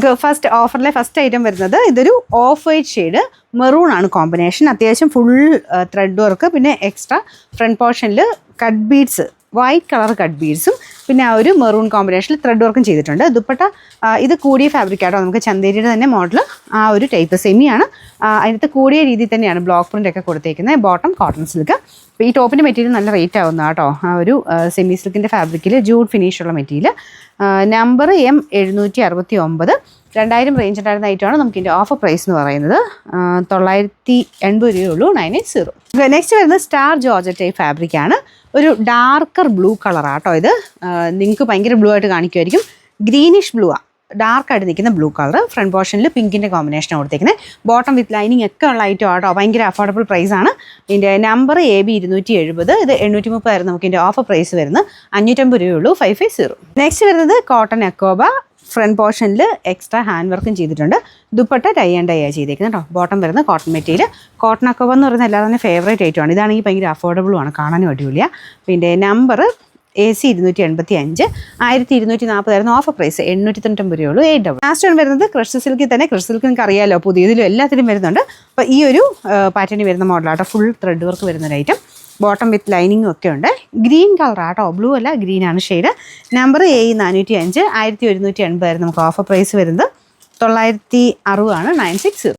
നമുക്ക് first ഓഫറിലെ first item വരുന്നത് ഇതൊരു ഓഫ് വൈറ്റ് ഷെയ്ഡ് മെറൂൺ ആണ് കോമ്പിനേഷൻ. അത്യാവശ്യം ഫുൾ ത്രെഡ് വർക്ക്, പിന്നെ എക്സ്ട്രാ ഫ്രണ്ട് പോർഷനിൽ cut beads, white colour cut ബീഡ്സും പിന്നെ ആ ഒരു മെറൂൺ കോമ്പിനേഷനിൽ ത്രെഡ് വർക്കും ചെയ്തിട്ടുണ്ട്. ദുപ്പട്ട ഇത് കൂടിയ ഫാബ്രിക് ആട്ടോ, നമുക്ക് ചന്തേരിയുടെ തന്നെ മോഡൽ ആ ഒരു ടൈപ്പ് സെമിയാണ്. അതിനകത്ത് കൂടിയ രീതിയിൽ തന്നെയാണ് ബ്ലോക്ക് പ്രിൻ്റ് ഒക്കെ കൊടുത്തേക്കുന്നത്. Bottom cotton silk. അപ്പോൾ ഈ ടോപ്പിൻ്റെ മെറ്റീരിയൽ നല്ല റേറ്റ് ആവുന്ന കേട്ടോ. ആ ഒരു സെമി സിൽക്കിൻ്റെ ഫാബ്രിക്കിൽ ജൂഡ് ഫിനിഷുള്ള മെറ്റീരിയൽ. നമ്പർ M769, 2000 റേഞ്ച് ഉണ്ടായിരുന്ന ഐറ്റമാണ്. നമുക്ക് ഇതിൻ്റെ ഓഫർ പ്രൈസ് എന്ന് പറയുന്നത് 980 രൂപയുള്ളൂ, 980. നെക്സ്റ്റ് വരുന്നത് സ്റ്റാർ ജോർജറ്റ് ടൈപ്പ് ഫാബ്രിക്കാണ്. ഒരു ഡാർക്കർ ബ്ലൂ കളറാട്ടോ ഇത്. നിങ്ങൾക്ക് ഭയങ്കര ബ്ലൂ ആയിട്ട് കാണിക്കുമായിരിക്കും. ഗ്രീനിഷ് ബ്ലൂ ആണ്, ഡാർക്കായിട്ട് നിൽക്കുന്ന ബ്ലൂ കളർ. ഫ്രണ്ട് പോർഷനിൽ പിങ്കിൻ്റെ കോമ്പിനേഷനാണ് കൊടുത്തിരിക്കുന്നത്. ബോട്ടം വിത്ത് ലൈനിങ് ഒക്കെ ഉള്ള ഐറ്റം ആട്ടോ. ഭയങ്കര അഫോർഡബിൾ പ്രൈസാണ്. ഇതിൻ്റെ നമ്പർ AB270. ഇത് 830 ആയിരുന്നു. നമുക്ക് ഇതിൻ്റെ ഓഫർ പ്രൈസ് വരുന്നത് 550 രൂപയുള്ളൂ, 550. നെക്സ്റ്റ് വരുന്നത് കോട്ടൺ അക്കോബ. ഫ്രണ്ട് പോർഷനിൽ എക്സ്ട്രാ ഹാൻഡ് വർക്കും ചെയ്തിട്ടുണ്ട്. ദുപ്പട്ട ടൈ ആൻഡ് ഡൈ ചെയ്തിരിക്കുന്നത് കേട്ടോ. ബോട്ടം വരുന്ന കോട്ടൺ മെറ്റീരിയൽ. കോട്ടൺ അക്കോബ എന്ന് പറയുന്നത് എല്ലാവരും തന്നെ ഫേവറേറ്റ് ഐറ്റമാണ്. ഇതാണെങ്കിൽ ഭയങ്കര അഫോർഡബിളും ആണ്, കാണാനും അടിപൊളിയാണ്. പിന്നെ നമ്പർ AC285, 1240 ആയിരുന്നു. ഓഫർ പ്രൈസ് 890 രൂപയുള്ളൂ, 8. ലാസ്റ്റ് വൺ വരുന്നത് ക്രഷ് സിൽക്കിൽ തന്നെ. ക്രഷ് സിൽക്ക് നിങ്ങൾക്ക് അറിയാമല്ലോ, പുതിയതിലും എല്ലാത്തിലും വരുന്നുണ്ട്. അപ്പോൾ ഈ ഒരു പാറ്റേണിൽ വരുന്ന മോഡലാട്ടോ. ഫുൾ ത്രെഡ് വർക്ക് വരുന്ന ഒരു ഐറ്റം. ബോട്ടം വിത്ത് ലൈനിങ്ങും ഒക്കെ ഉണ്ട്. ഗ്രീൻ കളറാട്ടോ, ബ്ലൂ അല്ല, ഗ്രീനാണ് ഷെയ്ഡ്. നമ്പർ AE405, 1180 ആയിരുന്നു നമുക്ക് ഓഫർ പ്രൈസ് വരുന്നത്. 960 ആണ്, 960.